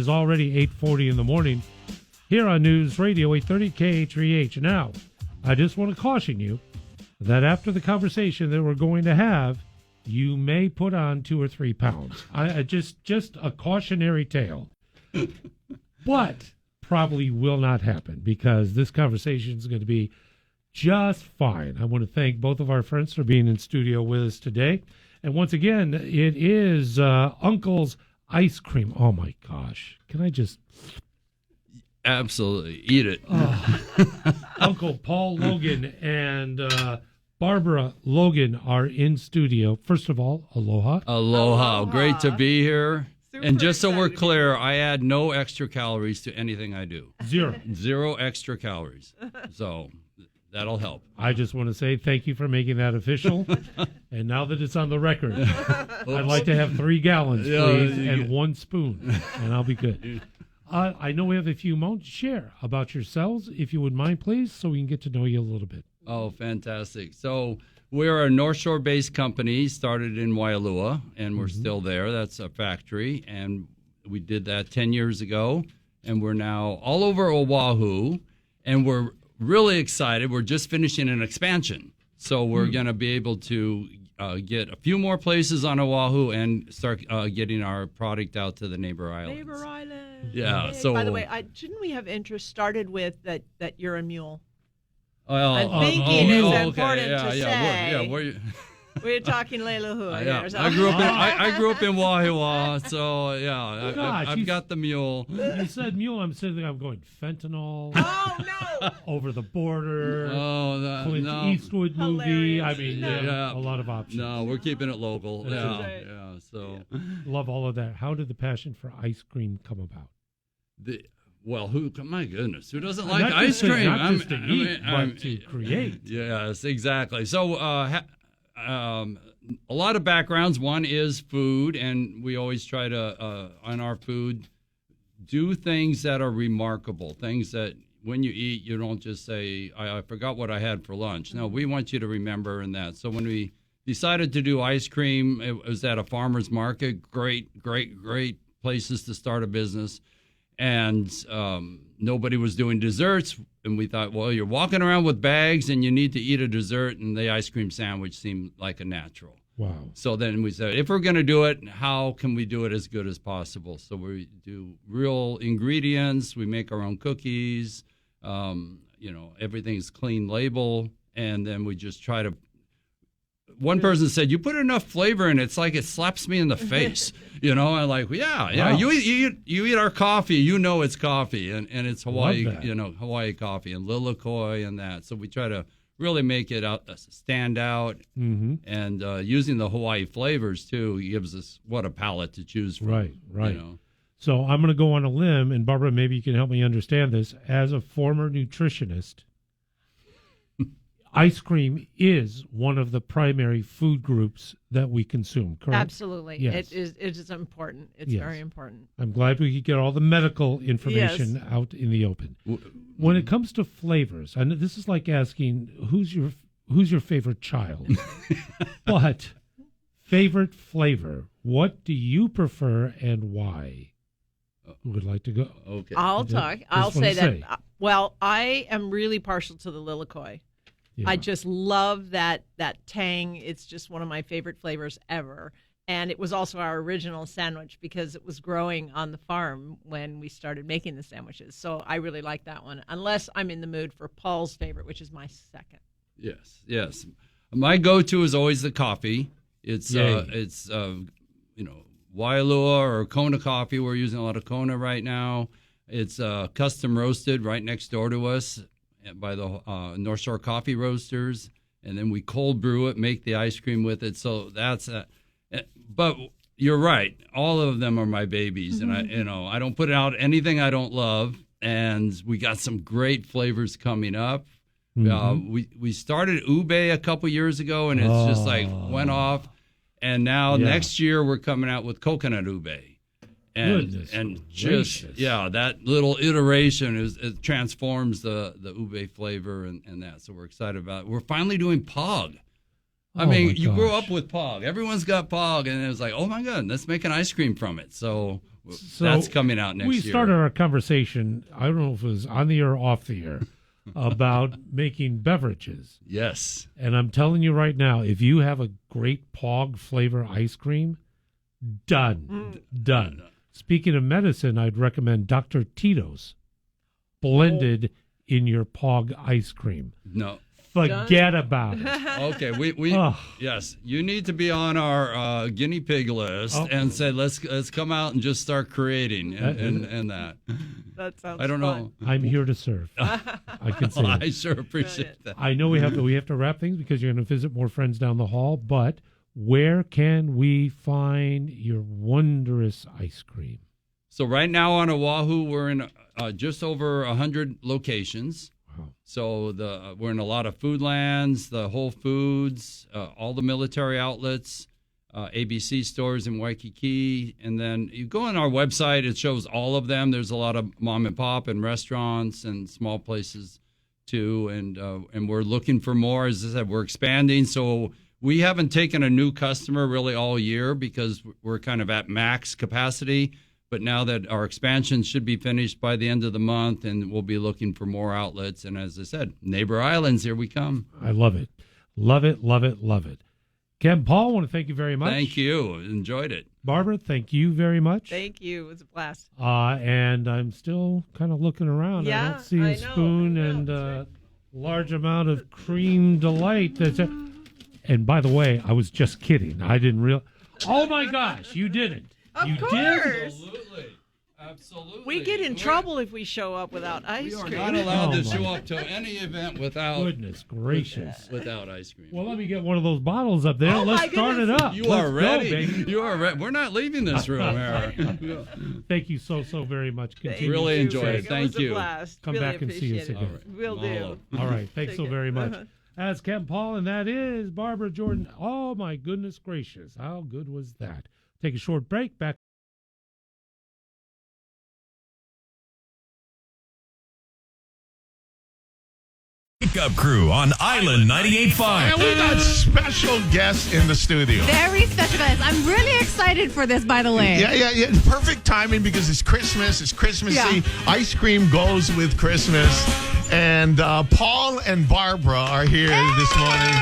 is already 8:40 in the morning here on News Radio 830 KHVH. Now, I just want to caution you that after the conversation that we're going to have, you may put on 2 or 3 pounds. I just a cautionary tale. But probably will not happen because this conversation is going to be just fine. I want to thank both of our friends for being in studio with us today. And once again, it is Uncle's Ice Cream. Oh, my gosh. Can I just... Absolutely. Eat it. Uncle Paul Logan and Barbara Logan are in studio. First of all, aloha. Aloha. Great to be here. Super and just so we're excited. clear, I add no extra calories to anything I do. Zero Extra calories. So that'll help. I just want to say thank you for making that official. And now that it's on the record, I'd like to have 3 gallons, please, and 1 spoon, and I'll be good. I know we have a few moments to share about yourselves, if you would mind, please, so we can get to know you a little bit. Oh, fantastic. So we're a North Shore-based company, started in Waialua, and we're still there. That's a factory, and we did that 10 years ago, and we're now all over Oahu, and we're really excited. We're just finishing an expansion, so we're going to be able to get a few more places on Oahu and start getting our product out to the neighbor islands. Neighbor Island. Yeah. Yay. So, by the way, shouldn't we have interest started with that you're a mule? well, I'm thinking it's okay. important Yeah, to yeah, say. we're We're talking Leilohua yeah. here. So. I grew up in Wahiawa, so yeah, Gosh, I've got the mule. You said mule, I'm sitting there, I'm going fentanyl, Oh, no. over the border, Oh, Clint no. Eastwood movie. Hilarious. I mean, Yeah. a lot of options. No, we're keeping it local. That's Yeah, right. yeah. So, Love all of that. How did the passion for ice cream come about? my goodness, who doesn't like Not ice just to- cream? Not just to eat, I'm- but to create. Yes, exactly. So, a lot of backgrounds. One is food, and we always try to, on our food, do things that are remarkable, things that when you eat, you don't just say, I forgot what I had for lunch. No, we want you to remember in that. So when we decided to do ice cream, it was at a farmer's market. Great places to start a business. And nobody was doing desserts. And we thought, well, you're walking around with bags and you need to eat a dessert, and the ice cream sandwich seemed like a natural. Wow. So then we said, if we're going to do it, how can we do it as good as possible? So we do real ingredients. We make our own cookies. Everything's clean label. And then we just try to. One person said, you put enough flavor in it, it's like it slaps me in the face. I'm like, yeah. Wow. You eat our coffee, it's coffee, and it's Hawaii, Love that. Hawaii coffee and lilikoi and that. So we try to really make it stand out, and using the Hawaii flavors too gives us what a palette to choose from. Right. So I'm going to go on a limb, and Barbara, maybe you can help me understand this. As a former nutritionist, ice cream is one of the primary food groups that we consume, correct? Absolutely. Yes. It is important. It's Yes. very important. I'm glad we could get all the medical information out in the open. When it comes to flavors, and this is like asking who's your favorite child, but favorite flavor. What do you prefer and why? Who would like to go? Okay. I'll Yeah, talk. just I'll wanna say that. say. Well, I am really partial to the lilikoi. Yeah. I just love that tang. It's just one of my favorite flavors ever. And it was also our original sandwich because it was growing on the farm when we started making the sandwiches. So I really like that one, unless I'm in the mood for Paul's favorite, which is my second. Yes. My go-to is always the coffee. It's Waialua or Kona coffee. We're using a lot of Kona right now. It's custom roasted right next door to us by the North Shore Coffee Roasters, and then we cold brew it, make the ice cream with it. So that's but you're right. All of them are my babies, and I don't put out anything I don't love. And we got some great flavors coming up. We started ube a couple years ago, and it's just like went off. And now next year we're coming out with coconut ube. Goodness And gracious. that little iteration it transforms the ube flavor and that. So we're excited about it. We're finally doing pog. I mean, my you grew gosh. up with pog. Everyone's got pog, and it was like, oh my God, let's make an ice cream from it. So So that's coming out next year. We started our conversation, I don't know if it was on the air or off the air, about making beverages. Yes. And I'm telling you right now, if you have a great Pog flavor ice cream, done. Speaking of medicine, I'd recommend Dr. Tito's blended in your Pog ice cream. No. Forget about it. Okay, we yes, you need to be on our guinea pig list and say let's come out and just start creating and that. That sounds. I don't know. I'm here to serve. I can say I sure appreciate that. I know we have to wrap things because you're going to visit more friends down the hall. But where can we find your wondrous ice cream? So right now on Oahu, we're in just over 100 locations. So we're in a lot of Foodlands, the Whole Foods, all the military outlets, ABC stores in Waikiki. And then you go on our website, it shows all of them. There's a lot of mom and pop and restaurants and small places too. And we're looking for more. As I said, we're expanding. So we haven't taken a new customer really all year because we're kind of at max capacity. But now that our expansion should be finished by the end of the month, and we'll be looking for more outlets. And as I said, neighbor islands, here we come. I love it. Love it, love it, love it. Ken Paul, I want to thank you very much. Thank you. Enjoyed it. Barbara, thank you very much. Thank you. It was a blast. And I'm still kind of looking around. Yeah, I don't see a spoon and a large amount of cream delight. And by the way, I was just kidding. I didn't realize. Oh, my gosh, you didn't. Of course. Did? Absolutely. We get in trouble if we show up without ice cream. We are not allowed to show up to any event without Goodness gracious. without ice cream. Well, let me get one of those bottles up there. Let's start it up. You are ready. Baby. You are ready. We're not leaving this room, Eric. Thank you so very much. Continue. Really enjoyed it. Thank you. It was a blast. Come really back and see us again. All right. Will do. All right. Thanks so very much. That's Ken Paul, and that is Barbara Jordan. Oh, my goodness gracious. How good was that? Take a short break. Back. Up Crew on Island 98.5. And we got special guests in the studio. Very special guys. I'm really excited for this, by the way. Yeah. Perfect timing because it's Christmas. It's Christmassy. Yeah. Ice cream goes with Christmas. And Paul and Barbara are here this morning.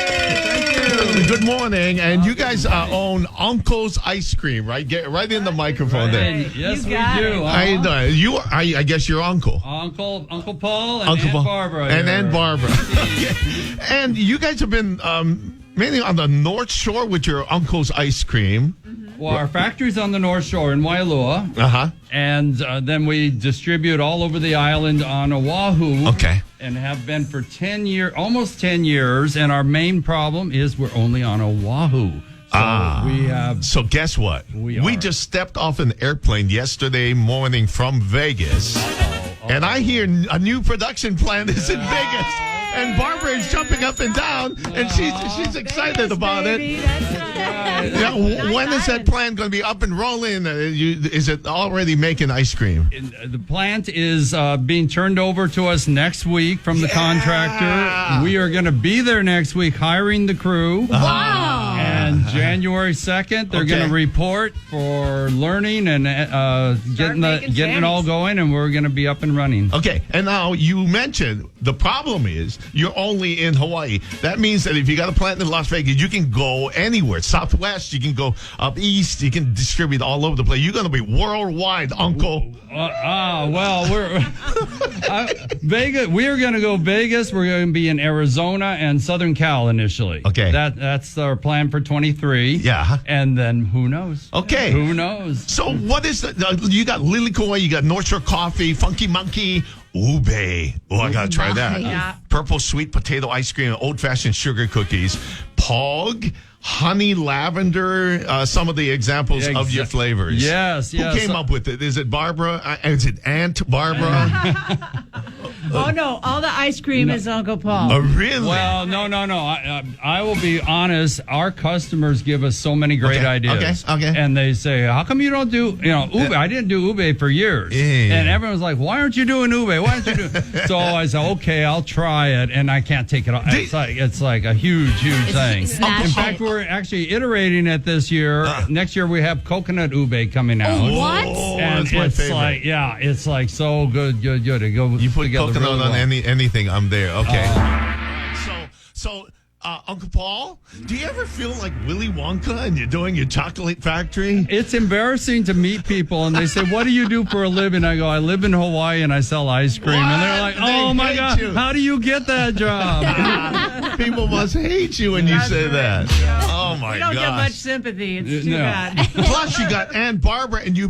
Thank you. Good morning. And you guys own Uncle's Ice Cream, right? Get right in the microphone there. Yes, we do. How you doing? I guess your uncle. Uncle Paul and Aunt Barbara. And Aunt Barbara. And you guys have been mainly on the North Shore with your Uncle's Ice Cream. Well, our factory's on the North Shore in Wailua. Uh-huh. And then we distribute all over the island on Oahu. Okay. And have been for 10 years, almost 10 years. And our main problem is we're only on Oahu. So guess what? We just stepped off an airplane yesterday morning from Vegas. And I hear a new production plant is in Vegas. And Barbara is jumping up and down, and she's excited about it. When is that plant going to be up and rolling? Is it already making ice cream? The plant is being turned over to us next week from the contractor. We are going to be there next week hiring the crew. Wow. And January 2nd, they're going to report for learning and getting it all going, and we're going to be up and running. Okay, and now you mentioned the problem is you're only in Hawaii. That means that if you got a plant in Las Vegas, you can go anywhere. Southwest, you can go up east, you can distribute all over the place. You're going to be worldwide, Uncle. Well, Vegas. We're going to go Vegas. We're going to be in Arizona and Southern Cal initially. Okay. That's our plan for 23. Yeah. And then who knows? Okay. Who knows? So what is you got Lilikoi, you got North Shore Coffee, Funky Monkey, Ube. Oh, I got to try that. Yeah. Purple sweet potato ice cream, old-fashioned sugar cookies, Pog, honey lavender, some of the examples of your flavors. Yes. Who came up with it? Is it Barbara? Is it Aunt Barbara? Oh, no. All the ice cream is Uncle Paul. Oh, really? Well, no. I will be honest. Our customers give us so many great ideas. Okay. And they say, how come you don't do, ube? I didn't do ube for years. Yeah. And everyone's like, why aren't you doing ube? Why aren't you doing So I said, okay, I'll try it. And I can't take it off. It's like a huge thing. Smash In fact, we're actually iterating it this year. Next year, we have coconut ube coming out. What? And that's my it's favorite. like, it's like so good. You put coconut on anything, I'm there. Okay. So, Uncle Paul, do you ever feel like Willy Wonka and you're doing your chocolate factory? It's embarrassing to meet people and they say, what do you do for a living? I go, I live in Hawaii and I sell ice cream. What? And they're like, oh my hate God, you. how do you get that job? People must hate you when you say that. Oh my We don't get much gosh. sympathy. It's too No. bad. Plus, you got Aunt Barbara, and you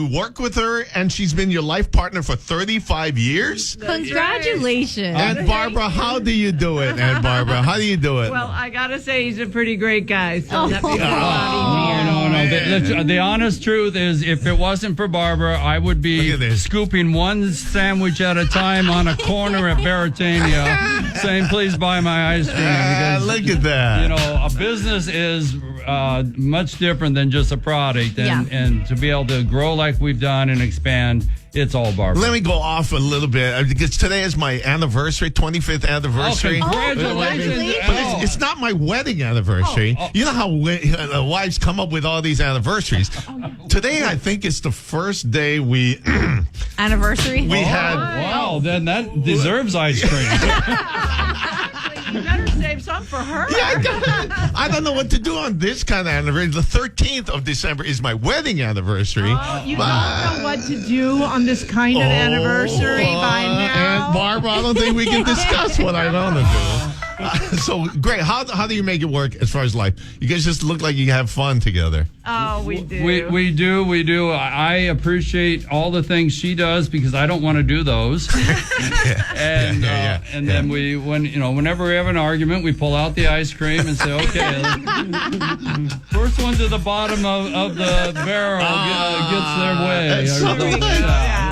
work with her, and she's been your life partner for 35 years. Congratulations. Aunt Barbara, how do you do it, Aunt Barbara? How do you do it? Well, I got to say, he's a pretty great guy. So that makes it a Oh, lot easier. no. The honest truth is, if it wasn't for Barbara, I would Look be at this. scooping one sandwich at a time on a corner at Baratania, saying, please buy my ice cream. Because, Look at that. a business is much different than just a product. And to be able to grow like we've done and expand, it's all Barbara. Let me go off a little bit because today is my anniversary, 25th anniversary. Congratulations. But it's not my wedding anniversary. You know how wives come up with all these anniversaries. Today, I think, is the first day we Anniversary? had. Wow, then that deserves ice cream. You better save some for her. I don't know what to do on this kind of anniversary. The 13th of December is my wedding anniversary. Oh, you don't know what to do on this kind of anniversary by now. And Barbara, I don't think we can discuss what I want to do. So great. How do you make it work as far as life? You guys just look like you have fun together. Oh, we do. We do. I appreciate all the things she does because I don't want to do those. And then whenever we have an argument, we pull out the ice cream and say, okay, first one to the bottom of the barrel gets their way. That's so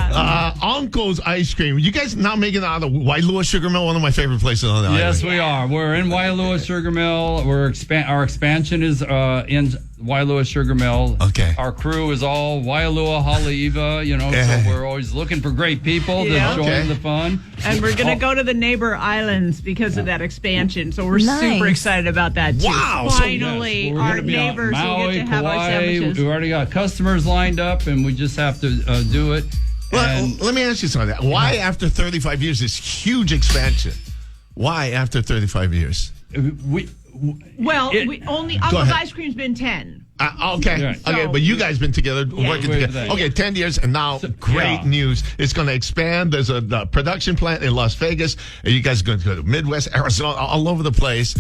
Yeah. Uncle's Ice Cream. You guys now making it out of Wailua Sugar Mill, one of my favorite places on the island. Yes, we are. We're in Wailua Sugar Mill. Our expansion is in Wailua Sugar Mill. Okay. Our crew is all Wailua, Haleiwa, so we're always looking for great people to join the fun. And we're going to go to the neighbor islands because of that expansion. So we're Nice. super excited about that, too. Wow. Finally, We're our gonna be on neighbors will Maui, get to have our Kauai. sandwiches. We've already got customers lined up, and we just have to do it. Well, And let me ask you something. Why, after 35 years, this huge expansion? Why, after 35 years? Well, It- we only Uncle's ahead. Ice Cream's been 10. Okay, Right. okay, but you guys been together, working We're together. there. Okay, 10 years, and now great news. It's going to expand. There's a production plant in Las Vegas. And you guys are going to go to Midwest, Arizona, all over the place.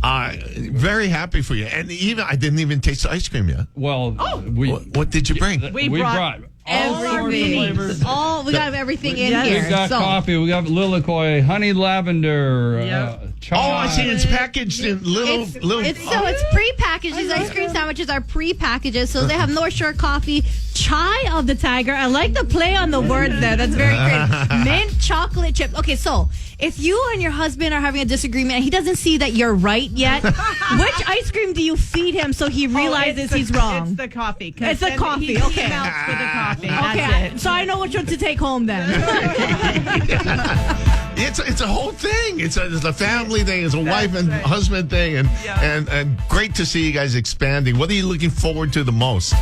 Very happy for you. And I didn't even taste the ice cream yet. well, What did you bring? We brought all sorts of Everything. flavors. We got everything in Yes. here. We've got coffee. We got lilikoi, honey lavender, chai. Oh, I see it's packaged in little. It's pre-packaged. These ice cream sandwiches are pre-packages, so they have North Shore coffee, chai of the tiger. I like the play on the words there. That's very great. Mint chocolate chip. Okay, so if you and your husband are having a disagreement and he doesn't see that you're right yet, which ice cream do you feed him so he realizes he's wrong? It's the coffee. It's the coffee, He okay. melts for the coffee. Okay, That's it. so I know which one to take home then. It's a whole thing. It's a family thing. It's a wife and husband thing, and great to see you guys expanding. What are you looking forward to the most?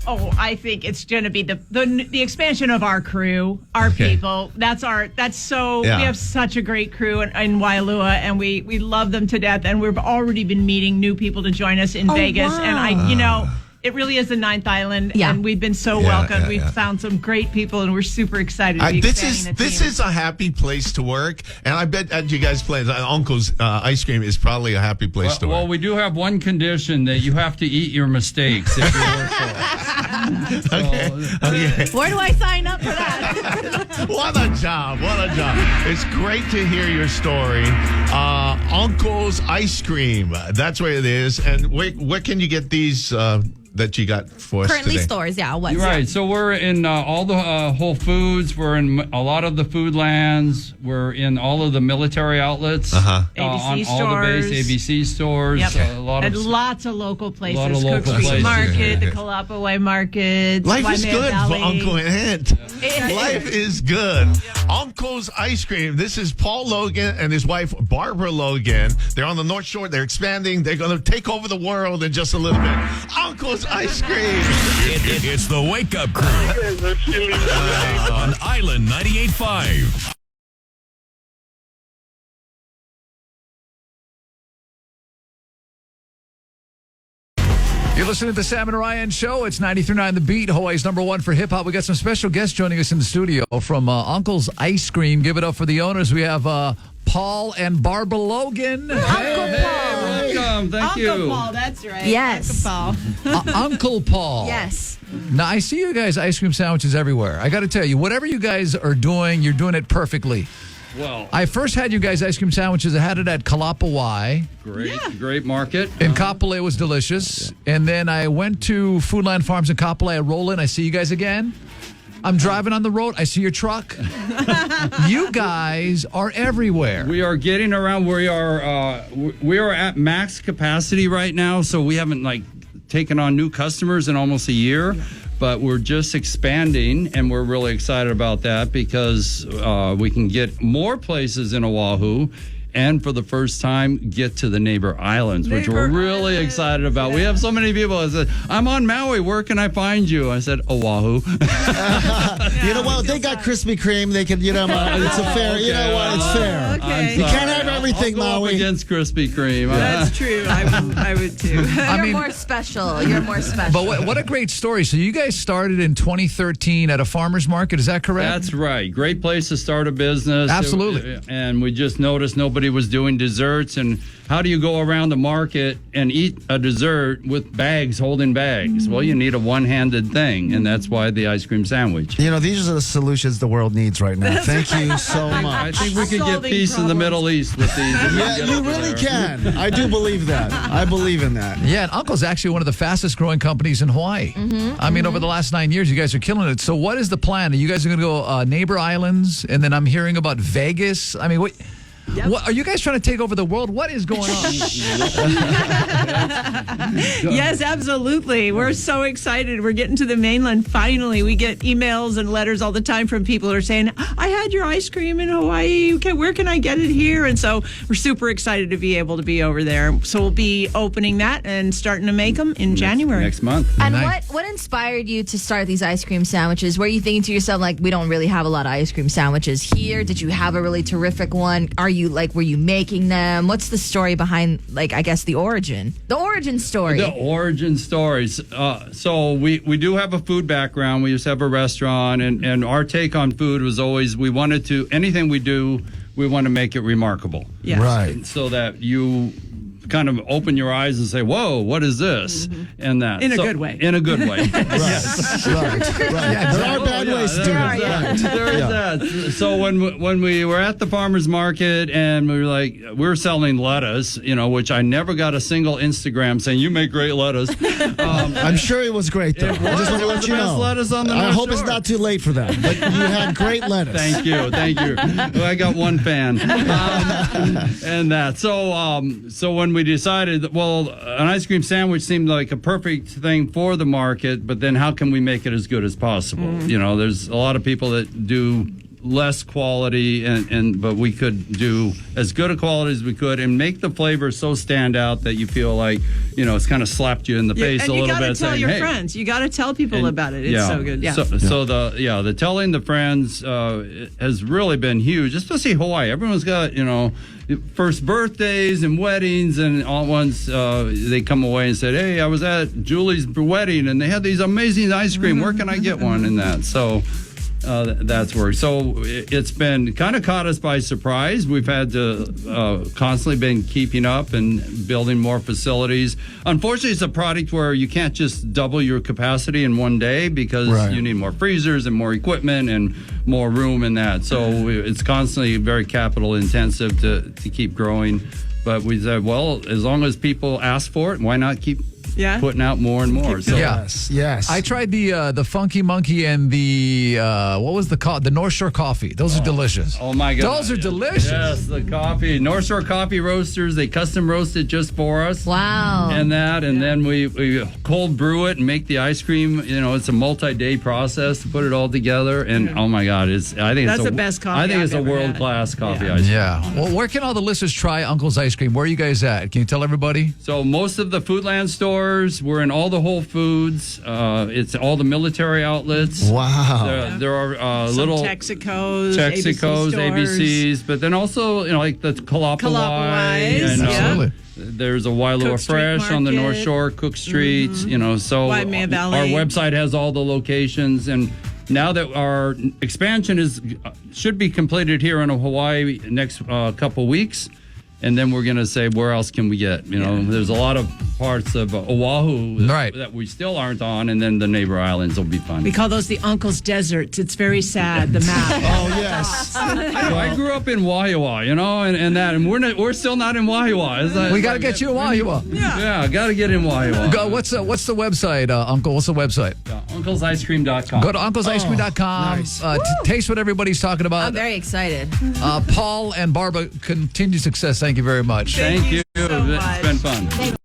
Oh, I think it's going to be the expansion of our crew, our people. We have such a great crew in Wailua, and we love them to death. And we've already been meeting new people to join us in Vegas. Wow. And it really is the ninth island, and we've been so welcomed. We've found some great people, and we're super excited to be expanding the This team. is a happy place to work, and I bet as you guys play, Uncle's Ice Cream is probably a happy place to work. Well, we do have one condition that you have to eat your mistakes if you work for us. Okay. Where do I sign up for that? What a job. It's great to hear your story. Uncle's Ice Cream, that's where it is. And where can you get these that you got for us Currently today? stores, yeah. What's Right. So we're in all the Whole Foods. We're in a lot of the Foodlands. We're in all of the military outlets. ABC on all the stores. base ABC stores. Yep. A lot and of lots of local places. lot of local Cook Street places. Market, the Kalapawai Market. Life is Waimea good Valley. for Uncle and Aunt. Life is good. Uncle's Ice Cream. This is Paul Logan and his wife, Barbara Logan. They're on the North Shore. They're expanding. They're going to take over the world in just a little bit. Uncle's Ice Cream. It's the Wake Up Crew on Island 98.5. You're listening to the Sam and Ryan Show. It's 93.9 The Beat, Hawaii's #1 for hip-hop. We got some special guests joining us in the studio from Uncle's Ice Cream. Give it up for the owners. We have Paul and Barbara Logan. welcome. Thank you. Uncle Paul, that's right. Yes. Uncle Paul. Uncle Paul. Yes. Now, I see you guys ice cream sandwiches everywhere. I got to tell you, whatever you guys are doing, you're doing it perfectly. Well, I first had you guys ice cream sandwiches. I had it at Kalapawai. great market. In Kapolei, it was delicious. And then I went to Foodland Farms in Kapolei. I roll in. I see you guys again. I'm driving on the road. I see your truck. You guys are everywhere. We are getting around. We are at max capacity right now, so we haven't taken on new customers in almost a year. But we're just expanding, and we're really excited about that because we can get more places in Oahu, and for the first time, get to the neighbor islands, which we're really excited about. We have so many people that said, I'm on Maui, where can I find you? I said, Oahu. You know what? They got Krispy Kreme. They can, it's a fair, you know what? It's fair. Okay. You can't have everything, I'll go Maui. up against Krispy Kreme. That's true. I would too. You're more special. You're more special. But what a great story. So you guys started in 2013 at a farmer's market. Is that correct? That's right. Great place to start a business. Absolutely. And we just noticed nobody was doing desserts. And how do you go around the market and eat a dessert with bags holding bags? Well, you need a one-handed thing, and that's why the ice cream sandwich. These are the solutions the world needs right now. Thank you so I much. think we could get Solving peace in the problems. Middle East with these. Yeah, you really can. I do believe that. I believe in that. Yeah, and Uncle's actually one of the fastest growing companies in Hawaii. I mean, over the last 9 years, you guys are killing it. So what is the plan? Are you guys going to go neighbor islands? And then I'm hearing about Vegas. I mean, what are you guys trying to take over the world? What is going on? Yes, absolutely. We're so excited. We're getting to the mainland finally. We get emails and letters all the time from people who are saying, I had your ice cream in Hawaii. Okay, where can I get it here? And so we're super excited to be able to be over there. So we'll be opening that and starting to make them in January. Next month. And Nice. what inspired you to start these ice cream sandwiches? Were you thinking to yourself, we don't really have a lot of ice cream sandwiches here? Did you have a really terrific one? Were you making them? What's the story behind, I guess, the origin? The origin story. The origin stories. So we do have a food background. We used to have a restaurant, and our take on food was always we wanted to, anything we do, we want to make it remarkable. Yes. Right. So that you kind of open your eyes and say, whoa, what is this? And that. In a good way. In a good way. Yes. Right. There are bad ways to do it. Right. There is that. So when we were at the farmer's market and we were selling lettuce, which I never got a single Instagram saying, you make great lettuce. I'm sure it was great, though. I just want to let the you best know. lettuce on the I North hope it's Shore. not too late for that. But you had great lettuce. Thank you. Well, I got one fan. And that. So when we decided that, an ice cream sandwich seemed like a perfect thing for the market, but then how can we make it as good as possible? There's a lot of people that do less quality, but we could do as good a quality as we could and make the flavor so stand out that you feel like, it's kind of slapped you in the face a little bit. And you got to tell saying, your hey. friends. You got to tell people about it. It's so good. Yeah. So the telling the friends has really been huge, especially Hawaii. Everyone's got, first birthdays and weddings, and all at once they come away and said, hey, I was at Julie's wedding and they had these amazing ice cream. Where can I get one? And that. So that's where. So it's been kind of caught us by surprise. We've had to constantly been keeping up and building more facilities. Unfortunately, it's a product where you can't just double your capacity in one day because you need more freezers and more equipment and more room in that. So it's constantly very capital intensive to keep growing. But we said, well, as long as people ask for it, why not keep Yeah. putting out more and more. So Yeah. Yes. I tried the Funky Monkey and the what was the North Shore Coffee. Those are delicious. Oh my God. Those are delicious. Yes, the coffee. North Shore Coffee Roasters, they custom roast it just for us. Wow. And then we cold brew it and make the ice cream. You know, it's a multi-day process to put it all together. And oh my God, I think That's it's the best coffee I think it's I've a ever had. world-class coffee ice cream. Yeah. Well, where can all the listeners try Uncle's Ice Cream? Where are you guys at? Can you tell everybody? So most of the Foodland stores, we're in all the Whole Foods. It's all the military outlets. Wow. There are Some little Texacos, Texacos, ABC ABCs, but then also like the Kalapawai. Kalapawais, and, Absolutely. There's a Wailua Cook Street Fresh on the North Market. Shore, Cook Street. So Waimea Valley. our website has all the locations, and now that our expansion should be completed here in Hawaii next couple weeks. And then we're going to say, where else can we get? There's a lot of parts of Oahu that we still aren't on, and then the neighbor islands will be fun. We call those the Uncle's Deserts. It's very sad, the map. Oh, yes. I grew up in Waiua, and we're still not in Waiua. We got to get you in Waiua. Yeah, got to get in Waiua. Go, what's the website, Uncle? What's the website? Uncle'sIceCream.com. Go to unclesicecream.com. Nice. Taste what everybody's talking about. I'm very excited. Paul and Barbara, continued success. Thank you very much. Thank you. so much. It's been fun.